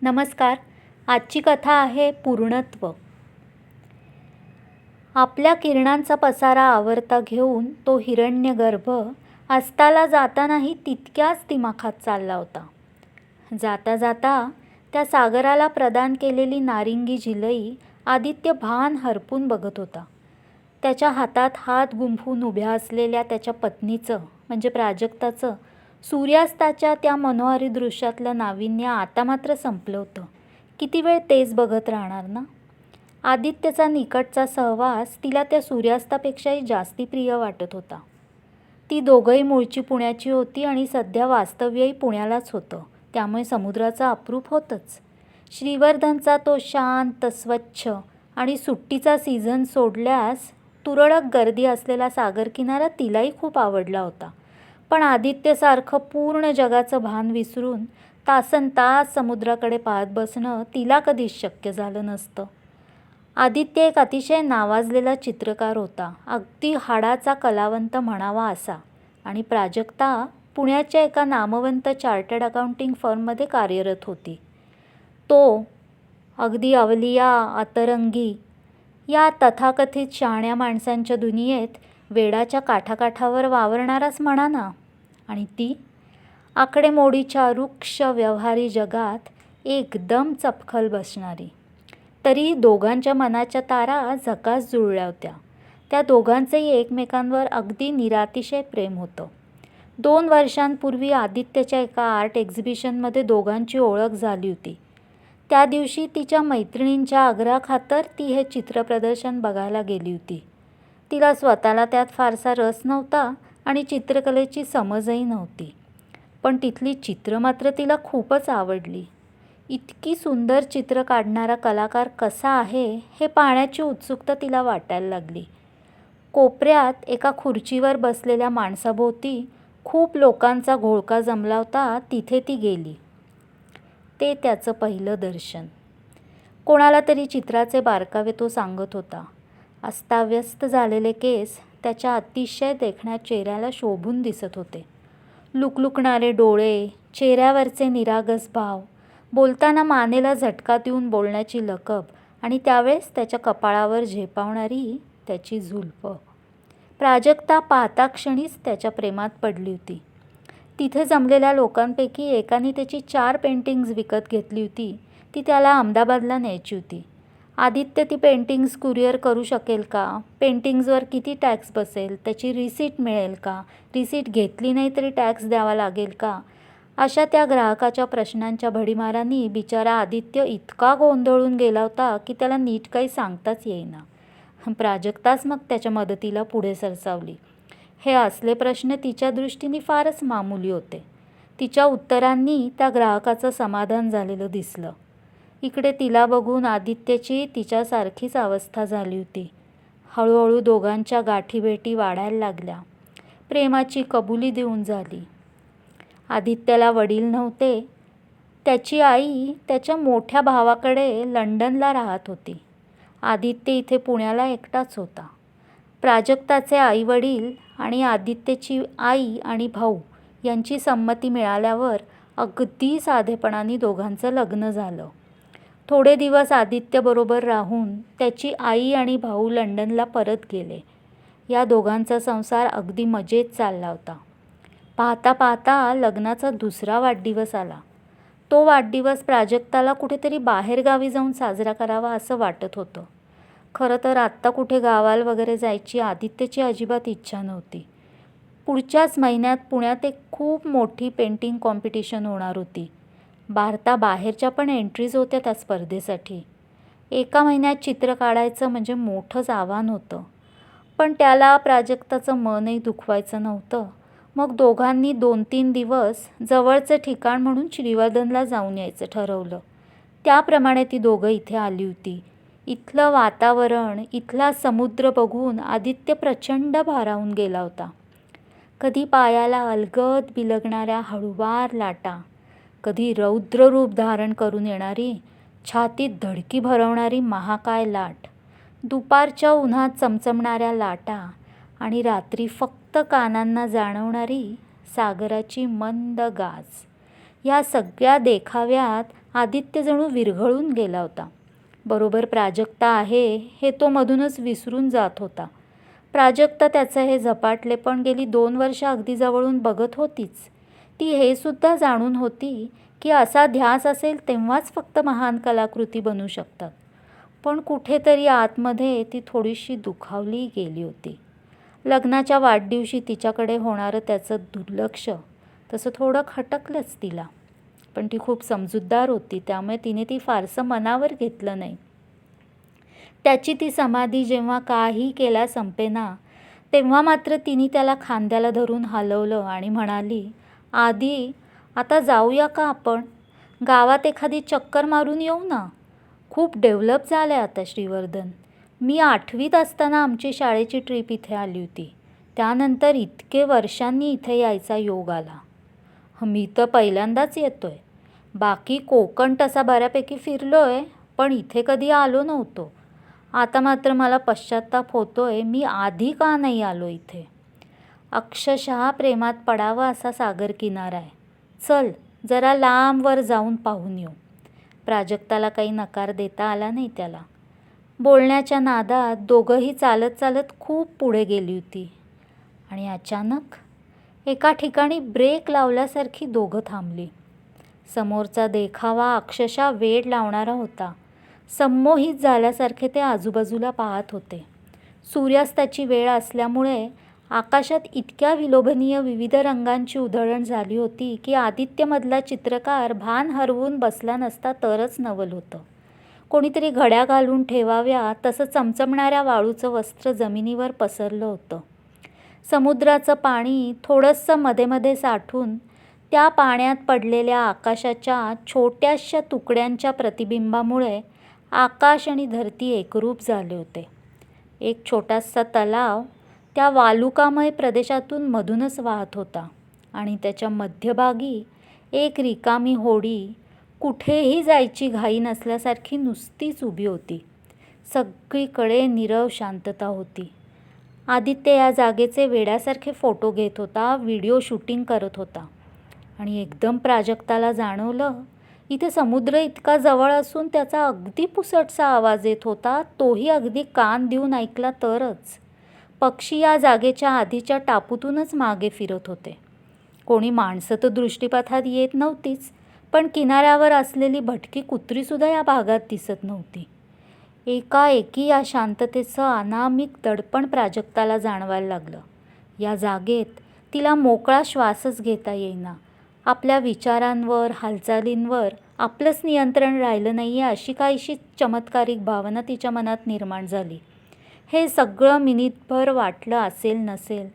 नमस्कार. आजची कथा आहे पूर्णत्व. आपल्या किरणांचा पसारा आवरता घेऊन तो हिरण्यगर्भ अस्ताला जातानाही तितक्याच दिमाखात चालला होता. जाता जाता त्या सागराला प्रदान केलेली नारिंगी जिलई आदित्य भान हरपून बघत होता. त्याच्या हातात हात गुंफून उभ्या असलेल्या त्याच्या पत्नीचं म्हणजे प्राजक्ताचं सूर्यास्ताच्या त्या मनोहारी दृश्यातलं नाविन्य आता मात्र संपलं होतं. किती वेळ तेच बघत राहणार ना. आदित्यचा निकटचा सहवास तिला त्या सूर्यास्तापेक्षाही जास्ती प्रिय वाटत होता. ती दोघंही मूळची पुण्याची होती आणि सध्या वास्तव्यही पुण्यालाच होतं, त्यामुळे समुद्राचं अप्रूप होतंच. श्रीवर्धनचा तो शांत, स्वच्छ आणि सुट्टीचा सीझन सोडल्यास तुरळक गर्दी असलेला सागरकिनारा तिलाही खूप आवडला होता. पण आदित्यसारखं पूर्ण जगाचं भान विसरून तासनतास समुद्राकडे पाहत बसणं तिला कधीच शक्य झालं नसतं. आदित्य एक अतिशय नावाजलेला चित्रकार होता, अगदी हाडाचा कलावंत म्हणावा असा. आणि प्राजक्ता पुण्याच्या एका नामवंत चार्टर्ड अकाउंटिंग फर्ममध्ये कार्यरत होती. तो अगदी अवलिया, अतरंगी या तथाकथित शहाण्या माणसांच्या दुनियेत वेडाच्या काठाकाठावर वावरणाराच म्हणा ना. आणि ती आकडेमोडीच्या रुक्ष व्यवहारी जगात एकदम चपखल बसणारी. तरी दोघांच्या मनाच्या तारा झकास जुळल्या होत्या. त्या दोघांचंही एकमेकांवर अगदी निरातिशय प्रेम होतं. 2 वर्षांपूर्वी आदित्यच्या एका आर्ट एक्झिबिशनमध्ये दोघांची ओळख झाली होती. त्या दिवशी तिच्या मैत्रिणींच्या आग्रहाखातर ती हे चित्रप्रदर्शन बघायला गेली होती. तिला स्वतःला त्यात फारसा रस नव्हता आणि चित्रकलेची समजही नव्हती. पण तिथली चित्र मात्र तिला खूपच आवडली. इतकी सुंदर चित्र काढणारा कलाकार कसा आहे हे पाहण्याची उत्सुकता तिला वाटायला लागली. कोपऱ्यात एका खुर्चीवर बसलेल्या माणसाभोवती खूप लोकांचा घोळका जमला होता, तिथे ती गेली. ते त्याचं पहिलं दर्शन. कोणाला तरी चित्राचे बारकावे तो सांगत होता. अस्ताव्यस्त झालेले केस त्याच्या अतिशय देखण्या चेहऱ्याला शोभून दिसत होते. लुकलुकणारे डोळे, चेहऱ्यावरचे निरागस भाव, बोलताना मानेला झटका देऊन बोलण्याची लकब आणि त्यावेळेस त्याच्या कपाळावर झेपावणारी त्याची झुलपं. प्राजक्ता पाहता क्षणीच त्याच्या प्रेमात पडली होती. तिथे जमलेल्या लोकांपैकी एकाने त्याची 4 पेंटिंग्ज विकत घेतली होती. ती त्याला अहमदाबादला न्यायची होती. आदित्य ती पेंटिंग्ज कुरिअर करू शकेल का, पेंटिंग्जवर किती टॅक्स बसेल, त्याची रिसीट मिळेल का, रिसीट घेतली नाही तरी टॅक्स द्यावा लागेल का, अशा त्या ग्राहकाच्या प्रश्नांच्या भडीमारांनी बिचारा आदित्य इतका गोंधळून गेला होता की त्याला नीट काही सांगताच येईना. प्राजक्ताच मग त्याच्या मदतीला पुढे सरसावली. हे असले प्रश्न तिच्या दृष्टीने फारच मामूली होते. तिच्या उत्तरांनी त्या ग्राहकाचं समाधान झालेलं दिसलं. इकडे तिला बघून आदित्यची तिच्यासारखीच अवस्था झाली होती. हळूहळू दोघांच्या गाठीभेटी वाढायला लागल्या. प्रेमाची कबुली देऊन झाली. आदित्यला वडील नव्हते. त्याची आई त्याच्या मोठ्या भावाकडे लंडनला राहत होती. आदित्य इथे पुण्याला एकटाच होता. प्राजक्ताचे आईवडील आणि आदित्यची आई आणि भाऊ यांची संमती मिळाल्यावर अगदी साधेपणाने दोघांचं लग्न झालं. थोडे दिवस आदित्यबरोबर राहून त्याची आई आणि भाऊ लंडनला परत गेले. या दोघांचा संसार अगदी मजेत चालला होता. पाहता पाहता लग्नाचा 2रा वाढदिवस आला. तो वाढदिवस प्राजक्ताला कुठेतरी बाहेरगावी जाऊन साजरा करावा असं वाटत होतं. खरं तर आत्ता कुठे गावाला वगैरे जायची आदित्यची अजिबात इच्छा नव्हती. पुढच्याच महिन्यात पुण्यात एक खूप मोठी पेंटिंग कॉम्पिटिशन होणार होती. भारताबाहेरच्या पण एंट्रीज होत्या त्या स्पर्धेसाठी. एका महिन्यात चित्र काढायचं म्हणजे मोठंच आव्हान होतं. पण त्याला प्राजक्ताचं मनही दुखवायचं नव्हतं. मग दोघांनी 2-3 दिवस जवळचं ठिकाण म्हणून श्रीवर्धनला जाऊन यायचं ठरवलं. त्याप्रमाणे ती दोघं इथे आली होती. इथलं वातावरण, इथला समुद्र बघून आदित्य प्रचंड भारावून गेला होता. कधी पायाला अलगद बिलगणाऱ्या हळूवार लाटा, कधी रौद्र रूप धारण करून येणारी, छातीत धडकी भरवणारी महाकाय लाट, दुपारच्या उन्हात चमचमणाऱ्या लाटा आणि रात्री फक्त कानांना जाणवणारी सागराची मंद गाज. या सगळ्या देखाव्यात आदित्य जणू विरघळून गेला होता. बरोबर प्राजक्ता आहे हे तो मधूनच विसरून जात होता. प्राजक्ता त्याचं हे झपाटलेपण गेली 2 वर्ष अगदी जवळून बघत होतीच. ती हे सुद्धा जाणून होती की असा ध्यास असेल तेव्हाच फक्त महान कलाकृती बनू शकतात. पण कुठेतरी आतमध्ये ती थोडीशी दुखावली गेली होती. लग्नाच्या वाढदिवशी तिच्याकडे होणारं त्याचं दुर्लक्ष तसं थोडं खटकलंच तिला. पण ती खूप समजूतदार होती, त्यामुळे तिने ती फारसं मनावर घेतलं नाही. त्याची ती समाधी जेव्हा काही केल्या संपेना, तेव्हा मात्र तिने त्याला खांद्याला धरून हलवलं आणि म्हणाली, "आदी, आता जाऊया का आपण? गावात एखादी चक्कर मारून येऊ ना? खूप डेव्हलप झालं आहे आता श्रीवर्धन. मी 8वीत असताना आमची शाळेची ट्रिप इथे आली होती. त्यानंतर इतके वर्षांनी इथे यायचा योग आला. मी तर पहिल्यांदाच येतोय. बाकी कोकण तसा बऱ्यापैकी फिरलोय, पण इथे कधी आलो नव्हतो. आता मात्र मला पश्चात्ताप होतोय मी आधी का नाही आलो इथे. अक्षरशः प्रेमात पडावा असा सागर किनारा आहे. चल जरा लांबवर जाऊन पाहून येऊ." प्राजक्ताला काही नकार देता आला नाही त्याला. बोलण्याच्या नादात दोघंही चालत चालत खूप पुढे गेली होती आणि अचानक एका ठिकाणी ब्रेक लावल्यासारखी दोघं थांबली. समोरचा देखावा अक्षरशः वेड लावणारा होता. संमोहित झाल्यासारखे ते आजूबाजूला पाहत होते. सूर्यास्ताची वेळ असल्यामुळे आकाशात इतक्या विलोभनीय विविध रंगांची उधळण झाली होती की आदित्यमधला चित्रकार भान हरवून बसला नसता तरच नवल होतं. कोणीतरी घड्या घालून ठेवाव्या तसं चमचमणाऱ्या वाळूचं वस्त्र जमिनीवर पसरलं होतं. समुद्राचं पाणी थोडंसं मध्ये मध्ये साठून त्या पाण्यात पडलेल्या आकाशाच्या छोट्याशा तुकड्यांच्या प्रतिबिंबामुळे आकाश आणि धरती एकरूप झाले होते. एक छोटासा तलाव त्या वालुकामय प्रदेशातून मधूनच वाहत होता आणि त्याच्या मध्यभागी एक रिकामी होडी कुठेही जायची घाई नसल्यासारखी नुसतीच उभी होती. सगळीकडे नीरव शांतता होती. आदित्य या जागेचे वेड्यासारखे फोटो घेत होता, व्हिडिओ शूटिंग करत होता आणि एकदम प्राजक्ताला जाणवलं, इथे समुद्र इतका जवळ असून त्याचा अगदी पुसटसा आवाज येत होता. तोही अगदी कान देऊन ऐकला तरच. पक्षी या जागेच्या आधीच्या टापूतूनच मागे फिरत होते. कोणी माणसं तर दृष्टीपथात येत नव्हतीच, पण किनाऱ्यावर असलेली भटकी कुत्रीसुद्धा या भागात दिसत नव्हती. एकाएकी या शांततेचं अनामिक दडपण प्राजक्ताला जाणवायला लागलं. या जागेत तिला मोकळा श्वासच घेता येईना. आपल्या विचारांवर, हालचालींवर आपलंच नियंत्रण राहिलं नाही आहे अशी काहीशी चमत्कारिक भावना तिच्या मनात निर्माण झाली. हे सगळं मिनिटभर वाटलं असेल नसेल,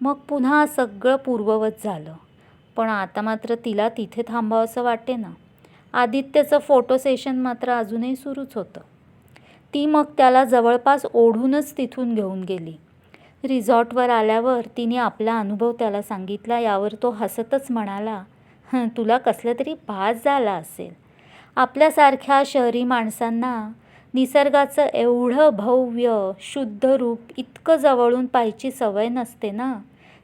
मग पुन्हा सगळं पूर्ववत झालं. पण आता मात्र तिला तिथे थांबावंसं वाटेना. आदित्यचं फोटो सेशन मात्र अजूनही सुरूच होतं. ती मग त्याला जवळपास ओढूनच तिथून घेऊन गेली. रिसॉर्टवर आल्यावर तिने आपला अनुभव त्याला सांगितला. यावर तो हसतच म्हणाला, "तुला कसला तरी भास झाला असेल. आपल्यासारख्या शहरी माणसांना निसर्गाचं एवढं भव्य शुद्ध रूप इतकं जवळून पाहायची सवय नसते ना,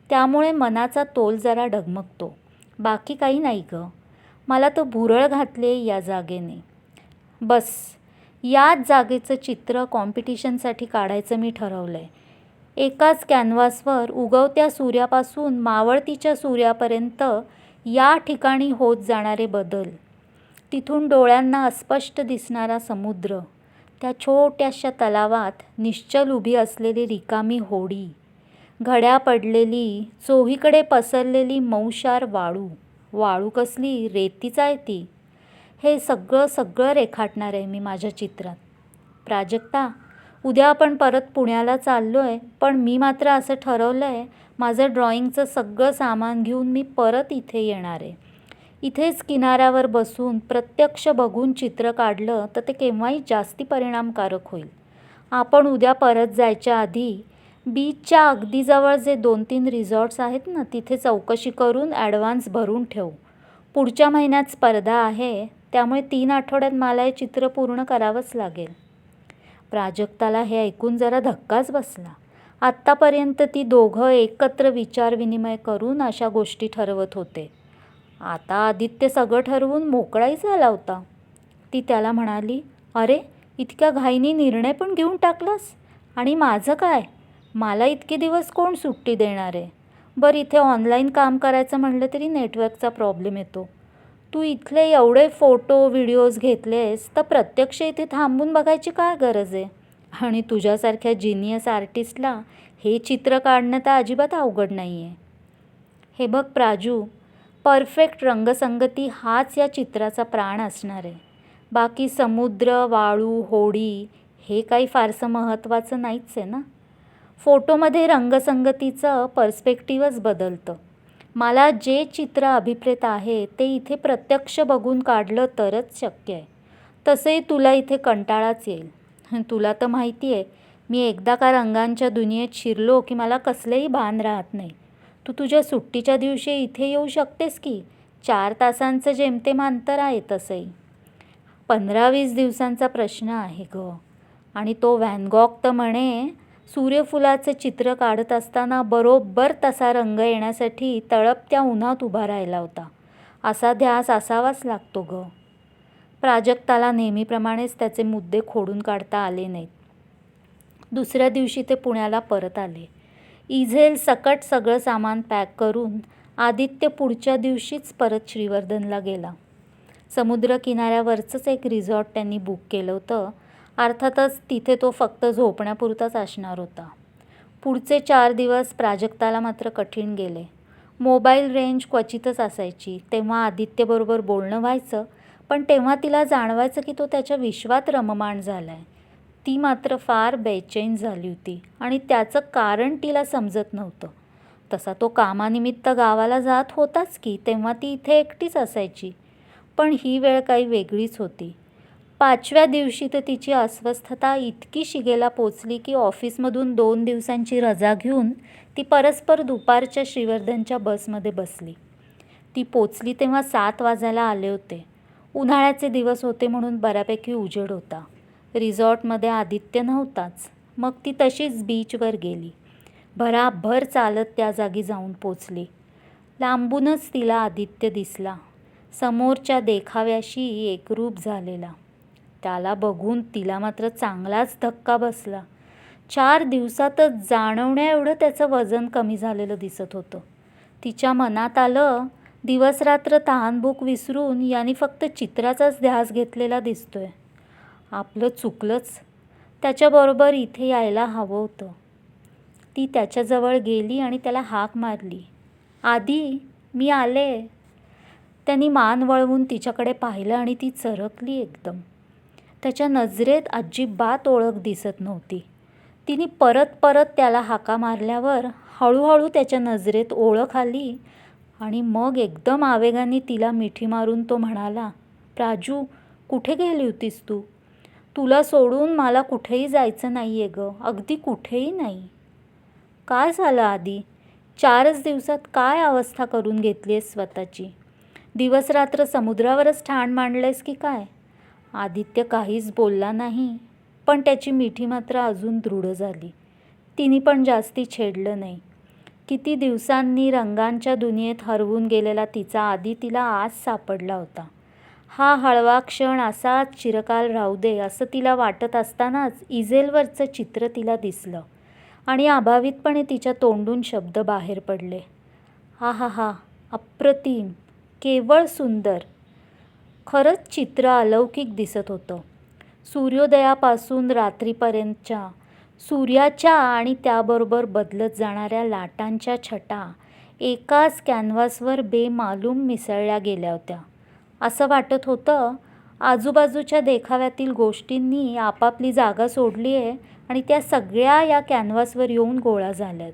त्यामुळे मनाचा तोल जरा डगमगतो. बाकी काही नाही गं. मला तर भुरळ घातले या जागेने. बस याच जागेचं चित्र कॉम्पिटिशनसाठी काढायचं मी ठरवलं आहे. एकाच कॅनव्हासवर उगवत्या सूर्यापासून मावळतीच्या सूर्यापर्यंत या ठिकाणी होत जाणारे बदल, तिथून डोळ्यांना अस्पष्ट दिसणारा समुद्र, त्या छोट्याशा तलावात निश्चल उभी असलेली रिकामी होडी, घड्या पडलेली चोहीकडे पसरलेली मऊशार वाळू कसली रेतीच आहे ती. हे सगळं रेखाटणार आहे मी माझ्या चित्रात. प्राजक्ता, उद्या आपण परत पुण्याला चाललो आहे, पण मी मात्र असं ठरवलं आहे, माझं ड्रॉइंगचं सगळं सामान घेऊन मी परत इथे येणार आहे. इथेच किनाऱ्यावर बसून प्रत्यक्ष बघून चित्र काढलं तर ते केव्हाही जास्ती परिणामकारक होईल. आपण उद्या परत जायच्या आधी बीचच्या अगदी जवळ जे 2-3 रिसॉर्ट्स आहेत ना, तिथे चौकशी करून ॲडव्हान्स भरून ठेवू. पुढच्या महिन्यात स्पर्धा आहे, त्यामुळे 3 आठवड्यात मला हे चित्र पूर्ण करावंच लागेल." प्राजक्ताला हे ऐकून जरा धक्काच बसला. आत्तापर्यंत ती दोघं एकत्र विचारविनिमय करून अशा गोष्टी ठरवत होते. आता आदित्य सगळं ठरवून मोकळाही झाला होता. ती त्याला म्हणाली, "अरे, इतक्या घाईने निर्णय पण घेऊन टाकलास? आणि माझं काय? मला इतके दिवस कोण सुट्टी देणार आहे? बरं, इथे ऑनलाईन काम करायचं म्हटलं तरी नेटवर्कचा प्रॉब्लेम येतो. तू इथले एवढे फोटो व्हिडिओज घेतलेस तर प्रत्यक्ष इथे थांबून बघायची काय गरज आहे? आणि तुझ्यासारख्या जिनियस आर्टिस्टला हे चित्र काढणं तर अजिबात अवघड नाही आहे." हे बघ प्राजू, परफेक्ट रंगसंगती हाच या चित्राचा प्राण असणार आहे. बाकी समुद्र, वाळू, होडी हे काही फारसं महत्त्वाचं नाहीच आहे ना. फोटोमध्ये रंगसंगतीचं पर्स्पेक्टिव्हच बदलतं. मला जे चित्र अभिप्रेत आहे ते इथे प्रत्यक्ष बघून काढलं तरच शक्य आहे. तसंही तुला इथे कंटाळाच येईल. तुला तर माहिती आहे, मी एकदा का रंगांच्या दुनियेत शिरलो की मला कसलेही भान राहत नाही. तू तुझ्या सुट्टीच्या दिवशी इथे येऊ शकतेस की. 4 तासांचं जेमतेम अंतर आहे तसंही. 15-20 दिवसांचा प्रश्न आहे गं. आणि तो व्हॅन गॉग तर म्हणे सूर्यफुलाचं चित्र काढत असताना बरोबर तसा रंग येण्यासाठी तळपत्या उन्हात उभा राहिला होता. असा ध्यास असावाच लागतो गं. प्राजक्ताला नेहमीप्रमाणेच त्याचे मुद्दे खोडून काढता आले नाहीत. दुसऱ्या दिवशी ते पुण्याला परत आले. इझेल सकट सगळं सामान पॅक करून आदित्य पुढच्या दिवशीच परत श्रीवर्धनला गेला. समुद्र किनाऱ्यावरचंच एक रिसॉर्ट त्यांनी बुक केलं होतं. अर्थातच तिथे तो फक्त झोपण्यापुरताच असणार होता. पुढचे 4 दिवस प्राजक्ताला मात्र कठीण गेले. मोबाईल रेंज क्वचितच असायची. तेव्हा आदित्यबरोबर बोलणं व्हायचं, पण तेव्हा तिला जाणवायचं की तो त्याच्या विश्वात रममाण झाला आहे. ती मात्र फार बेचैन झाली होती आणि त्याचं कारण तिला समजत नव्हतं. तसा तो कामानिमित्त गावाला जात होताच की, तेव्हा ती इथे एकटीच असायची. पण ही वेळ काही वेगळीच होती. 5व्या दिवशी तर तिची अस्वस्थता इतकी शिगेला पोचली की ऑफिसमधून 2 दिवसांची रजा घेऊन ती परस्पर दुपारच्या श्रीवर्धनच्या बसमध्ये बसली. ती पोचली तेव्हा 7 वाजायला आले होते. उन्हाळ्याचे दिवस होते म्हणून बऱ्यापैकी उजेड होता. रिसॉर्टमध्ये आदित्य नव्हताच. मग ती तशीच बीचवर गेली. भराभर चालत त्या जागी जाऊन पोचली. लांबूनच तिला आदित्य दिसला, समोरच्या देखाव्याशी एकरूप झालेला. त्याला बघून तिला मात्र चांगलाच धक्का बसला. 4 दिवसातच जाणवण्या एवढं त्याचं वजन कमी झालेलं दिसत होतं. तिच्या मनात आलं, दिवसरात्र तहानभूक विसरून याने फक्त चित्राचाच ध्यास घेतलेला दिसतोय. आपलं चुकलंच. त्याच्याबरोबर इथे यायला हवं होतं. ती त्याच्याजवळ गेली आणि त्याला हाक मारली, "आदी, मी आले." त्यांनी मान वळवून तिच्याकडे पाहिलं आणि ती चरकली एकदम. त्याच्या नजरेत अजिबात ओळख दिसत नव्हती. तिने परत परत त्याला हाका मारल्यावर हळूहळू त्याच्या नजरेत ओळख आली आणि मग एकदम आवेगाने तिला मिठी मारून तो म्हणाला, "प्राजू, कुठे गेली होतीस तू? तुला सोडून मला कुठेही जायचं नाही आहे गं, अगदी कुठेही नाही." "काय झालं आदी? 4च दिवसात काय अवस्था करून घेतली आहेस स्वतःची? दिवसरात्र समुद्रावरच ठाण मांडलेस की काय?" आदित्य काहीच बोलला नाही, पण त्याची मिठी मात्र अजून दृढ झाली. तिने पण जास्ती छेडलं नाही. किती दिवसांनी रंगांच्या दुनियेत हरवून गेलेला तिचा आदी तिला आज सापडला होता. हा हळवा क्षण असाच चिरकाल राहू दे असं तिला वाटत असतानाच इझेलवरचं चित्र तिला दिसलं आणि अभावितपणे तिच्या तोंडून शब्द बाहेर पडले, "आहाहा, अप्रतिम, केवळ सुंदर." खरंच चित्र अलौकिक दिसत होतं. सूर्योदयापासून रात्रीपर्यंतच्या सूर्याच्या आणि त्याबरोबर बदलत जाणाऱ्या लाटांच्या छटा एकाच कॅनव्हासवर बेमालूम मिसळल्या गेल्या होत्या. असं वाटत होतं आजूबाजूच्या देखाव्यातील गोष्टींनी आपापली जागा सोडली आहे आणि त्या सगळ्या या कॅनव्हासवर येऊन गोळा झाल्यात.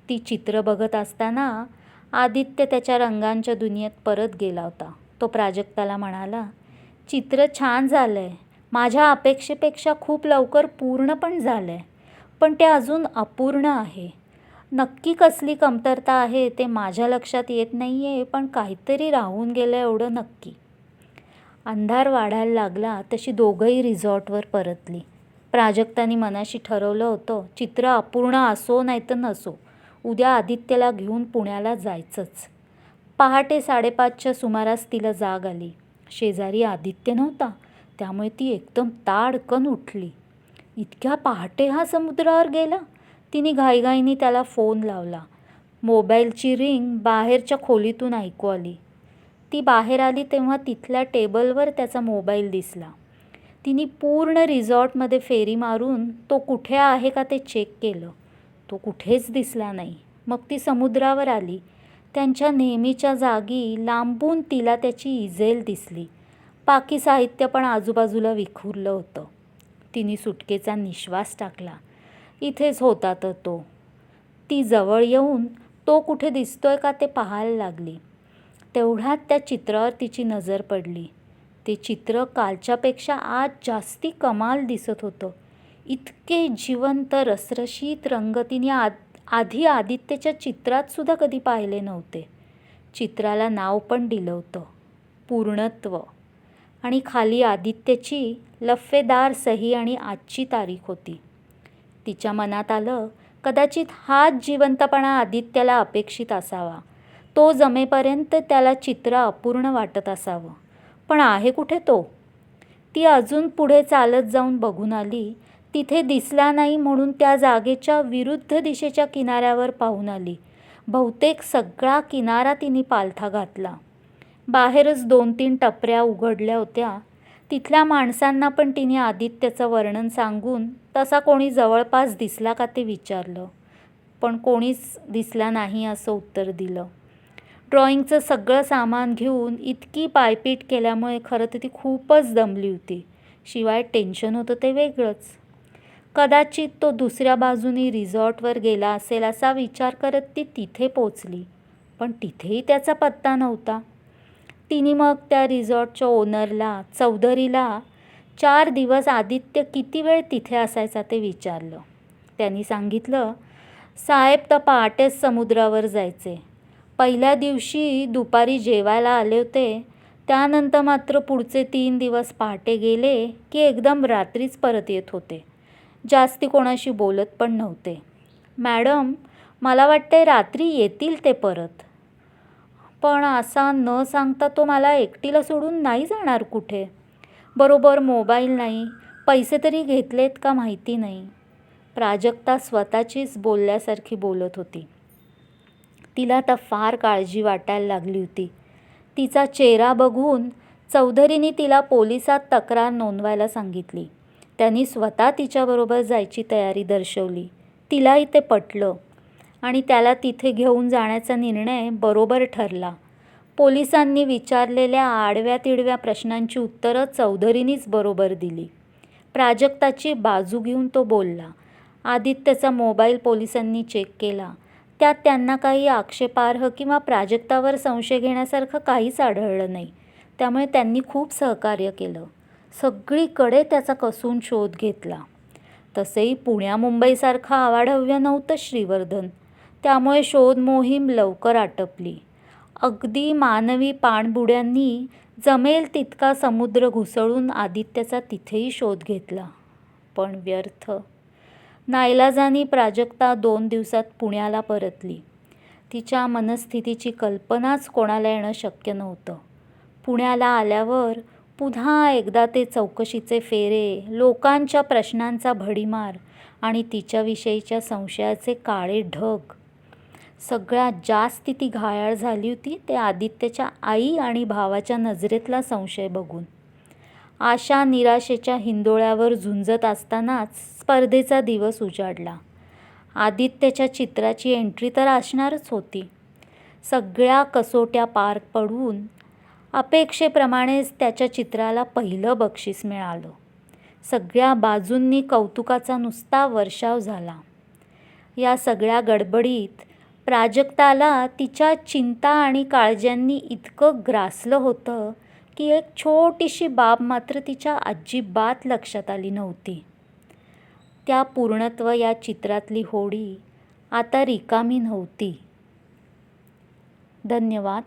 ती चित्र बघत असताना आदित्य त्याच्या रंगांच्या दुनियेत परत गेला होता. तो प्राजक्ताला म्हणाला, "चित्र छान झालं आहे. माझ्या अपेक्षेपेक्षा खूप लवकर पूर्ण पण झालं आहे. पण ते अजून अपूर्ण आहे. नक्की कसली कमतरता आहे ते माझ्या लक्षात येत नाही आहे, पण काहीतरी राहून गेलं एवढं नक्की." अंधार वाढायला लागला तशी दोघंही रिसॉर्टवर परतली. प्राजक्ताने मनाशी ठरवलं होतं, चित्र अपूर्ण असो नाही तर नसो, उद्या आदित्यला घेऊन पुण्याला जायचंच. पहाटे 5:30च्या सुमारास तिला जाग आली. शेजारी आदित्य नव्हता, त्यामुळे ती एकदम ताडकन उठली. इतक्या पहाटे हा समुद्रावर गेला? तिने घाईघाईने त्याला फोन लावला. मोबाईलची रिंग बाहेरच्या खोलीतून ऐकू आली. ती बाहेर आली तेव्हा तिथल्या टेबलवर त्याचा मोबाईल दिसला. तिने पूर्ण रिसॉर्टमध्ये फेरी मारून तो कुठे आहे का ते चेक केलं. तो कुठेच दिसला नाही. मग ती समुद्रावर आली. त्यांच्या नेहमीच्या जागी लांबून तिला त्याची इजेल दिसली. बाकी साहित्य पण आजूबाजूला विखुरलं होतं. तिने सुटकेचा निश्वास टाकला. इथेच होता तर तो. ती जवळ येऊन तो कुठे दिसतोय का ते पाहायला लागली. तेवढ्यात त्या चित्रावर तिची नजर पडली. ते चित्र कालच्यापेक्षा आज जास्ती कमाल दिसत होतं. इतके जिवंत रसरशीत रंग तिने आधी आदित्यच्या चित्रातसुद्धा कधी पाहिले नव्हते. चित्राला नाव पण दिलं होतं, पूर्णत्व. आणि खाली आदित्यची लफ्फेदार सही आणि आजची तारीख होती. तिच्या मनात आलं, कदाचित हाच जिवंतपणा आदित्यला अपेक्षित असावा. तो जमेपर्यंत त्याला चित्र अपूर्ण वाटत असावं. पण आहे कुठे तो? ती अजून पुढे चालत जाऊन बघून आली. तिथे दिसला नाही म्हणून त्या जागेच्या विरुद्ध दिशेच्या किनाऱ्यावर पाहून आली. बहुतेक सगळा किनारा तिने पालथा घातला. बाहेरच 2-3 टपऱ्या उघडल्या होत्या. तिथल्या माणसांना पण तिने आदित्यचं वर्णन सांगून तसा कोणी जवळपास दिसला का ते विचारलं. पण कोणीच दिसला नाही असं उत्तर दिलं. ड्रॉइंगचं सगळं सामान घेऊन इतकी पायपीट केल्यामुळे खरं तर ती खूपच दमली होती. शिवाय टेन्शन होतं ते वेगळंच. कदाचित तो दुसऱ्या बाजूनी रिसॉर्टवर गेला असेल असा विचार करत ती तिथे पोचली. पण तिथेही त्याचा पत्ता नव्हता. तिने मग त्या रिसॉर्टच्या ओनरला, चौधरीला 4 दिवस आदित्य किती वेळ तिथे असायचा ते विचारलं. त्यांनी सांगितलं, साहेब तर पहाटेच समुद्रावर जायचे. पहिल्या दिवशी दुपारी जेवायला आले होते. त्यानंतर मात्र पुढचे 3 दिवस पहाटे गेले की एकदम रात्रीच परत येत होते. जास्ती कोणाशी बोलत पण नव्हते. मॅडम, मला वाटते रात्री येतील ते परत. पण असा न सांगता तो मला एकटीला सोडून नाही जाणार कुठे. बरोबर मोबाईल नाही, पैसे तरी घेतलेत का माहिती नाही. प्राजक्ता स्वतःचीच बोलल्यासारखी बोलत होती. तिला आता फार काळजी वाटायला लागली होती. तिचा चेहरा बघून चौधरीने तिला पोलिसात तक्रार नोंदवायला सांगितली. त्यांनी स्वतः तिच्याबरोबर जायची तयारी दर्शवली. तिलाही ते पटलं आणि त्याला तिथे घेऊन जाण्याचा निर्णय बरोबर ठरला. पोलिसांनी विचारलेल्या आडव्या तिडव्या प्रश्नांची उत्तरं चौधरीनीच बरोबर दिली. प्राजक्ताची बाजू घेऊन तो बोलला. आदित्यचा मोबाईल पोलिसांनी चेक केला. त्यात त्यांना काही आक्षेपार्ह किंवा प्राजक्तावर संशय घेण्यासारखं काहीच आढळलं नाही. त्यामुळे त्यांनी खूप सहकार्य केलं. सगळीकडे त्याचा कसून शोध घेतला. तसेही पुण्या-मुंबईसारखं आवाढव्य नव्हतं श्रीवर्धन. त्यामुळे शोध मोहीम लवकर आटपली. अगदी मानवी पाणबुड्यांनी जमेल तितका समुद्र घुसळून आदित्यचा तिथेही शोध घेतला. पण व्यर्थ. नाईलाजाने प्राजक्ता 2 दिवसात पुण्याला परतली. तिच्या मनस्थितीची कल्पनाच कोणाला येणं शक्य नव्हतं. पुण्याला आल्यावर पुन्हा एकदा ते चौकशीचे फेरे, लोकांच्या प्रश्नांचा भडीमार आणि तिच्याविषयीच्या संशयाचे काळे ढग. सगळ्यात जास्त ती घायाळ झाली होती ते आदित्यच्या आई आणि भावाच्या नजरेतला संशय बघून. आशा निराशेच्या हिंदोळ्यावर झुंजत असतानाच स्पर्धेचा दिवस उजाडला. आदित्यच्या चित्राची एंट्री तर असणारच होती. सगळ्या कसोट्या पार पडून अपेक्षेप्रमाणेच त्याच्या चित्राला पहिलं बक्षीस मिळालं. सगळ्या बाजूंनी कौतुकाचा नुसता वर्षाव झाला. या सगळ्या गडबडीत प्राजक्ताला तिच्या चिंता आणि काळज्यांनी इतकं ग्रासलं होतं की एक छोटीशी बाब मात्र तिच्या अजिबात लक्षात आली नव्हती. त्या पूर्णत्व या चित्रातली होडी आता रिकामी नव्हती. धन्यवाद.